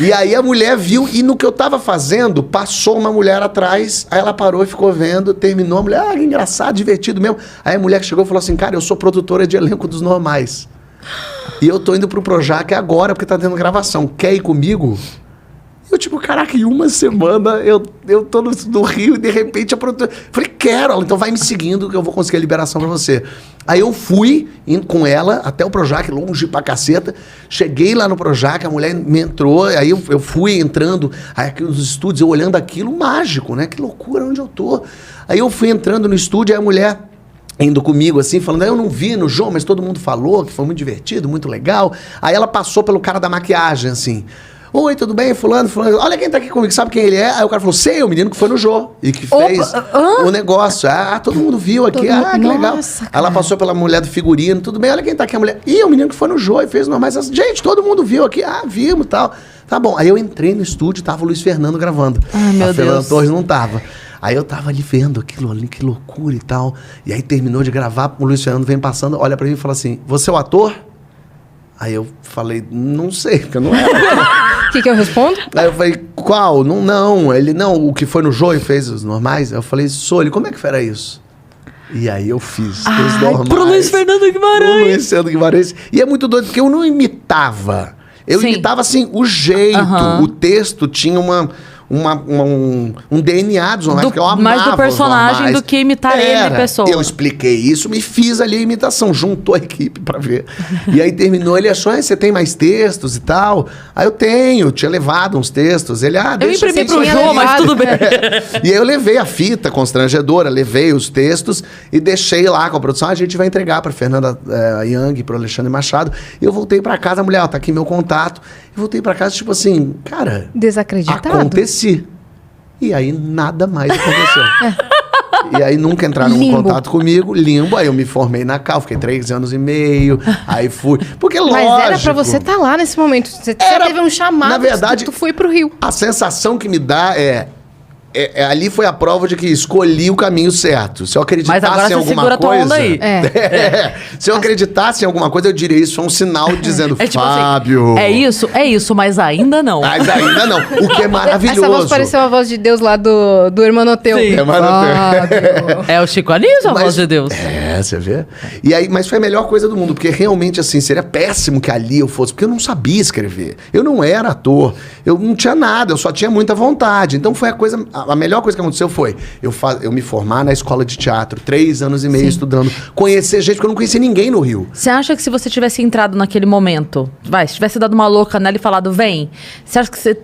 E aí a mulher viu, e no que eu tava fazendo, passou uma mulher atrás, aí ela parou e ficou vendo, terminou, a mulher, que engraçado, divertido mesmo. Aí a mulher que chegou e falou assim, cara, eu sou produtora de elenco dos Normais. E eu tô indo pro Projac agora, porque tá tendo gravação. Quer ir comigo? Eu, tipo, caraca, em uma semana eu tô no Rio e de repente a produtora... Falei, quero, ela, então vai me seguindo que eu vou conseguir a liberação pra você. Aí eu fui indo com ela até o Projac, longe pra caceta. Cheguei lá no Projac, a mulher me entrou, aí eu fui entrando, aí aqui nos estúdios, eu olhando aquilo, mágico, né? Que loucura, onde eu tô? Aí eu fui entrando no estúdio, aí a mulher... indo comigo assim, falando, eu não vi no João, mas todo mundo falou que foi muito divertido, muito legal. Aí ela passou pelo cara da maquiagem, assim. Oi, tudo bem? Fulano, olha quem tá aqui comigo, sabe quem ele é? Aí o cara falou, sei, o menino que foi no Jô e que fez o negócio. Ah, todo mundo viu aqui, que legal. Aí ela passou pela mulher do figurino, tudo bem, olha quem tá aqui, a mulher. Ih, o menino que foi no Jô e fez normais. Gente, todo mundo viu aqui, vimos e tal. Tá bom, aí eu entrei no estúdio, tava o Luiz Fernando gravando. Ai, meu Deus. A Fernanda Deus. Torres não tava. Aí eu tava ali vendo aquilo ali, que loucura e tal. E aí terminou de gravar, o Luiz Fernando vem passando, olha pra mim e fala assim, você é o ator? Aí eu falei, não sei, porque eu não era. O que eu respondo? Aí eu falei, qual? Não. Ele, não, o que foi no Jô e fez os normais. Eu falei, sou ele, como é que era isso? E aí eu fiz os normais. Pro Luiz Fernando Guimarães. Pro Luiz Fernando Guimarães. E é muito doido, porque eu não imitava. Eu imitava, assim, o jeito. O texto tinha um DNA dos normais, porque eu amava mais do personagem normais. do que imitar ele, pessoa. Eu expliquei isso, me fiz ali a imitação, juntou a equipe pra ver. E aí terminou, ele achou, você tem mais textos e tal? Aí eu tinha levado uns textos. Ele, eu imprimi pro João, mas tudo bem. E aí eu levei a fita constrangedora, levei os textos e deixei lá com a produção. A gente vai entregar pra Fernanda Young, pro Alexandre Machado. E eu voltei pra casa, a mulher, tá aqui meu contato. Eu voltei pra casa, tipo assim, cara... Desacreditado. Aconteci. E aí nada mais aconteceu. E aí nunca entraram em contato comigo, limbo. Aí eu me formei na Cal, fiquei 3 anos e meio. Aí fui. Porque lógico. Mas era pra você estar lá nesse momento. Você teve um chamado. Na verdade, tu foi pro Rio. A sensação que me dá ali foi a prova de que escolhi o caminho certo. Se eu acreditasse em alguma coisa... Aí. Se eu acreditasse em alguma coisa, eu diria isso. Foi um sinal dizendo, tipo Fábio... Assim, é isso, mas ainda não. Mas ainda não. O que é maravilhoso. Essa voz pareceu a voz de Deus lá do Hermanoteu. Sim. É o Chico Anísio, a voz de Deus. Você vê? E aí, mas foi a melhor coisa do mundo, porque realmente, assim, seria péssimo que ali eu fosse, porque eu não sabia escrever. Eu não era ator. Eu não tinha nada, eu só tinha muita vontade. Então foi a melhor coisa que aconteceu foi eu me formar na escola de teatro, 3 anos e meio estudando, conhecer gente, porque eu não conhecia ninguém no Rio. Você acha que se você tivesse entrado naquele momento, se tivesse dado uma louca nela e falado, vem, você acha que você,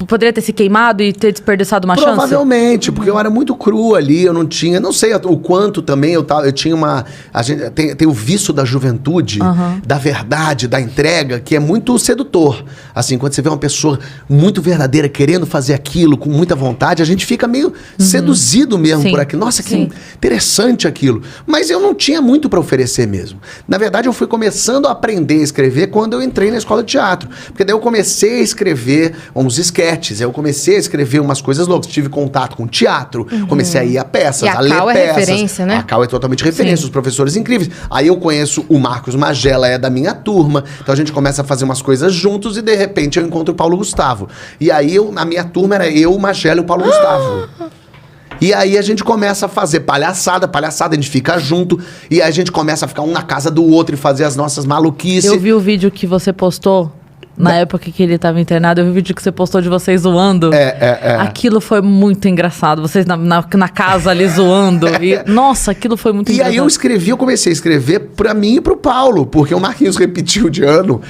poderia ter se queimado e ter desperdiçado uma chance? Provavelmente, porque eu era muito cru ali, eu não tinha, não sei o quanto também eu tinha a gente tem o vício da juventude, da verdade, da entrega, que é muito sedutor. Assim, quando você vê uma pessoa muito verdadeira, querendo fazer aquilo com muita vontade, a gente fica meio seduzido mesmo por aquilo. Nossa, que interessante aquilo. Mas eu não tinha muito para oferecer mesmo. Na verdade, eu fui começando a aprender a escrever quando eu entrei na escola de teatro. Porque daí eu comecei a escrever uns esquetes, eu comecei a escrever umas coisas loucas, tive contato com teatro, comecei a ir a peças, a ler peças. A Cal é referência, né? A Cal é totalmente referência, os professores incríveis. Aí eu conheço o Marcos Magela, é da minha turma, então a gente começa a fazer umas coisas juntos e de repente eu encontro o Paulo Gustavo. E aí a minha turma era eu, o Magela e o Paulo Gustavo. E aí a gente começa a fazer palhaçada, a gente fica junto, e aí a gente começa a ficar um na casa do outro e fazer as nossas maluquices. Eu vi o vídeo que você postou. Na época que ele tava internado, eu vi o vídeo que você postou de vocês zoando. Aquilo foi muito engraçado. Vocês na casa ali zoando. Nossa, aquilo foi muito engraçado. E aí eu comecei a escrever pra mim e pro Paulo, porque o Marquinhos repetiu de ano,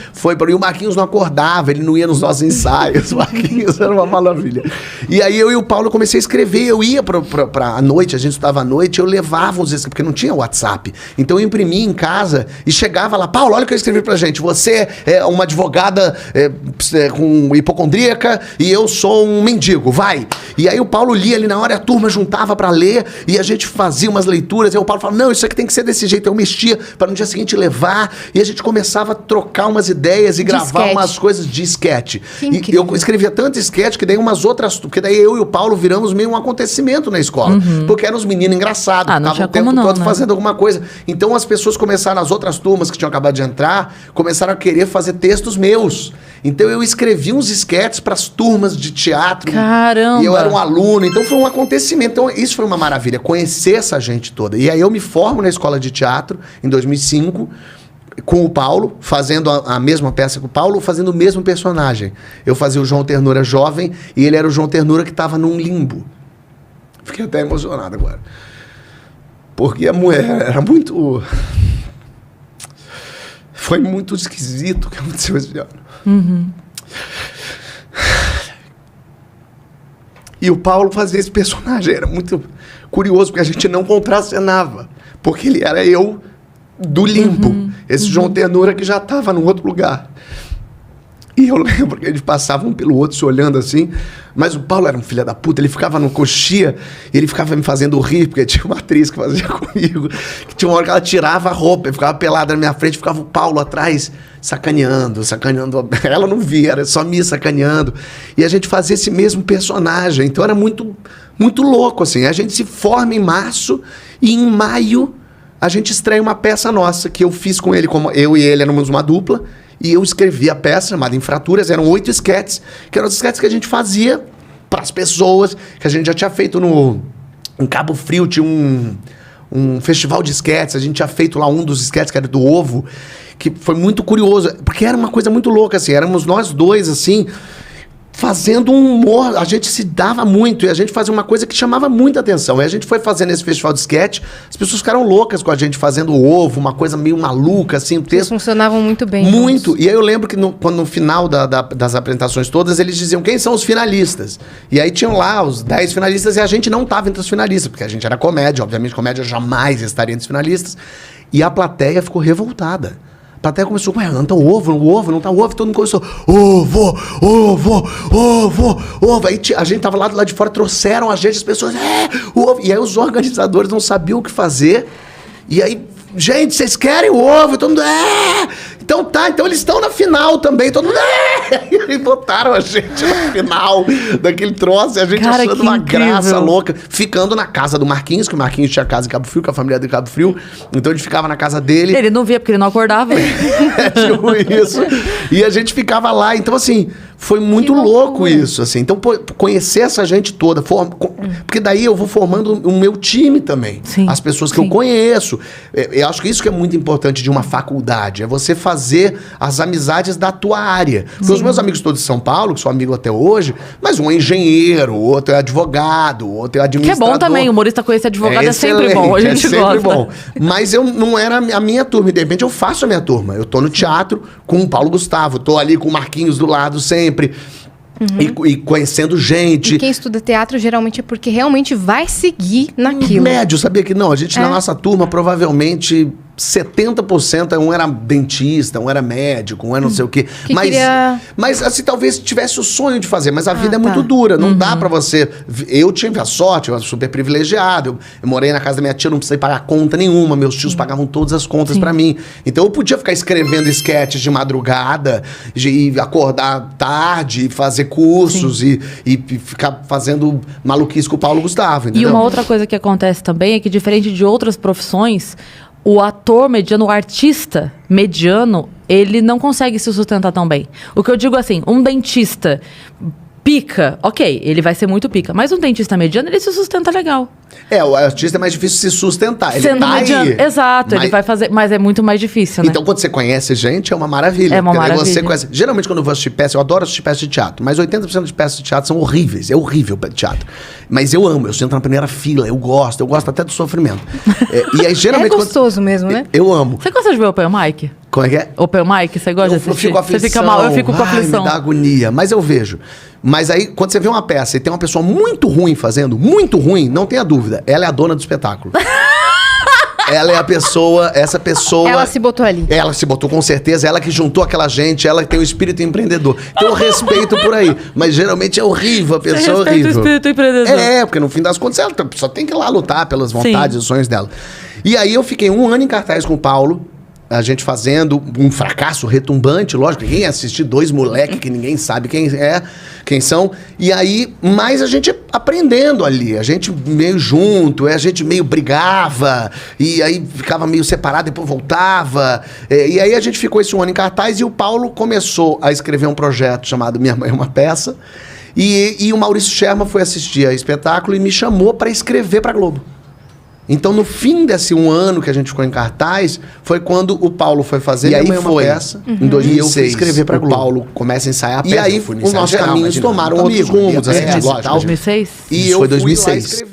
e o Marquinhos não acordava, ele não ia nos nossos ensaios. O Marquinhos era uma maravilha. E aí eu e o Paulo comecei a escrever, eu ia à noite, a gente estudava à noite, eu levava os escritos, porque não tinha WhatsApp. Então eu imprimia em casa e chegava lá, Paulo, olha o que eu escrevi pra gente, você é uma advogada criança com hipocondríaca e eu sou um mendigo, vai. E aí o Paulo lia ali na hora, a turma juntava pra ler e a gente fazia umas leituras. E o Paulo falava, não, isso aqui tem que ser desse jeito. Eu mexia pra no dia seguinte levar. E a gente começava a trocar umas ideias e gravar umas coisas de esquete. E eu escrevia tanto esquete que daí umas outras... Porque daí eu e o Paulo viramos meio um acontecimento na escola. Porque eram os meninos engraçados, que estavam o tempo todo fazendo alguma coisa. Então as pessoas começaram, as outras turmas que tinham acabado de entrar, começaram a querer fazer textos meus. Então eu escrevi uns esquetes para as turmas de teatro. Caramba! E eu era um aluno, então foi um acontecimento. Então isso foi uma maravilha, conhecer essa gente toda. E aí eu me formo na escola de teatro em 2005, com o Paulo, fazendo a mesma peça com o Paulo, fazendo o mesmo personagem. Eu fazia o João Ternura jovem e ele era o João Ternura que estava num limbo. Fiquei até emocionado agora. Porque a mulher era muito... Foi muito esquisito o que aconteceu esse ano. E o Paulo fazia esse personagem. Era muito curioso, porque a gente não contracenava. Porque ele era eu do limbo. Esse João Ternura que já estava num outro lugar. E eu lembro que eles passavam um pelo outro se olhando assim, mas o Paulo era um filho da puta, ele ficava no coxia e ele ficava me fazendo rir, porque tinha uma atriz que fazia comigo, que tinha uma hora que ela tirava a roupa e ficava pelada na minha frente, ficava o Paulo atrás sacaneando. Ela não via, era só me sacaneando. E a gente fazia esse mesmo personagem, então era muito, muito louco, assim. A gente se forma em março e em maio a gente estreia uma peça nossa, que eu fiz com ele, como eu e ele éramos uma dupla. E eu escrevi a peça chamada Infraturas, eram 8 esquetes, que eram os esquetes que a gente fazia para as pessoas, que a gente já tinha feito em Cabo Frio, tinha um festival de esquetes, a gente tinha feito lá um dos esquetes, que era do ovo, que foi muito curioso, porque era uma coisa muito louca, assim, éramos nós dois, assim, fazendo um humor, a gente se dava muito, e a gente fazia uma coisa que chamava muita atenção. E a gente foi fazendo esse festival de sketch, as pessoas ficaram loucas com a gente fazendo o ovo, uma coisa meio maluca, assim, o texto. Eles funcionavam muito bem. Muito. Juntos. E aí eu lembro que quando no final das apresentações todas, eles diziam quem são os finalistas. E aí tinham lá os 10 finalistas e a gente não estava entre os finalistas, porque a gente era comédia, obviamente comédia jamais estaria entre os finalistas. E a plateia ficou revoltada. A plateia começou, ué, não tá o ovo, não tá o ovo, todo mundo começou, ovo. Aí a gente tava lá de fora, trouxeram a gente, as pessoas, o ovo. E aí os organizadores não sabiam o que fazer. E aí, gente, vocês querem o ovo? Todo mundo, Então tá, então eles estão na final também, todo mundo, E aí botaram a gente na final daquele troço, e a gente achando uma graça louca, ficando na casa do Marquinhos, que o Marquinhos tinha casa em Cabo Frio, com a família de Cabo Frio, então a gente ficava na casa dele. Ele não via porque ele não acordava. Tipo isso. E a gente ficava lá, então assim, foi muito louco isso, assim. Então conhecer essa gente toda, porque daí eu vou formando o meu time também. Sim, as pessoas que eu conheço. Eu acho que isso que é muito importante de uma faculdade, é você fazer as amizades da tua área. Porque os meus amigos todos de São Paulo, que sou amigo até hoje, mas um é engenheiro, outro é advogado, outro é administrador. Que é bom também, humorista conhecer advogado é sempre bom, a gente gosta. Bom. Mas eu não era a minha turma, e de repente eu faço a minha turma. Eu tô no teatro com o Paulo Gustavo, tô ali com o Marquinhos do lado sempre. E conhecendo gente. E quem estuda teatro geralmente é porque realmente vai seguir naquilo. Médio, sabia que não? A gente na nossa turma provavelmente 70% um era dentista, um era médico, um era não sei o quê. Mas assim, talvez tivesse o sonho de fazer, mas a vida é muito dura, não dá pra você... Eu tive a sorte, eu era super privilegiado, eu morei na casa da minha tia, não precisei pagar conta nenhuma, meus tios pagavam todas as contas pra mim. Então eu podia ficar escrevendo sketches de madrugada, de acordar tarde, fazer cursos e ficar fazendo maluquice com o Paulo Gustavo, entendeu? E uma outra coisa que acontece também é que, diferente de outras profissões, o ator mediano, o artista mediano, ele não consegue se sustentar tão bem. O que eu digo assim, um dentista pica, ok, ele vai ser muito pica, mas um dentista mediano, ele se sustenta legal. O artista é mais difícil se sustentar. Ele sendo tá mediano, aí. exato, ele vai fazer, mas é muito mais difícil, né? Então, quando você conhece gente, é uma maravilha. É uma maravilha. Você conhece... Geralmente, quando eu vou assistir peça, eu adoro assistir peças de teatro, mas 80% de peças de teatro são horríveis. É horrível o teatro. Mas eu amo, eu sento na primeira fila, eu gosto até do sofrimento. E aí, geralmente, é gostoso mesmo, né? Eu amo. Você gosta de ver Open Mic? Como é que é? Open Mic, você gosta de assistir? Eu fico com aflição. Você fica mal, eu fico com aflição. Me dá agonia, mas eu vejo. Mas aí, quando você vê uma peça e tem uma pessoa muito ruim fazendo, muito ruim, não tenha dúvida, ela é a dona do espetáculo. Ela é a pessoa, essa pessoa... Ela se botou ali. Ela se botou, com certeza. Ela que juntou aquela gente, ela que tem o espírito empreendedor. Então eu respeito por aí. Mas geralmente é horrível, a pessoa é horrível. O espírito empreendedor. Porque no fim das contas ela só tem que ir lá lutar pelas vontades e sonhos dela. E aí eu fiquei 1 ano em cartaz com o Paulo, a gente fazendo um fracasso retumbante, lógico, ninguém ia assistir 2 moleques que ninguém sabe quem são. E aí, mais a gente aprendendo ali, a gente meio junto, a gente meio brigava, e aí ficava meio separado, depois voltava. E aí a gente ficou esse 1 ano em cartaz e o Paulo começou a escrever um projeto chamado Minha Mãe é uma Peça. E o Maurício Sherman foi assistir a espetáculo e me chamou para escrever para Globo. Então, no fim desse 1 ano que a gente ficou em cartaz, foi quando o Paulo foi fazer e aí foi peça. Em 2006, eu fui escrever para Globo. O Paulo começa a ensaiar a peça. E aí, os nossos caminhos tomaram outros rumos. 2006? E eu fui 2006.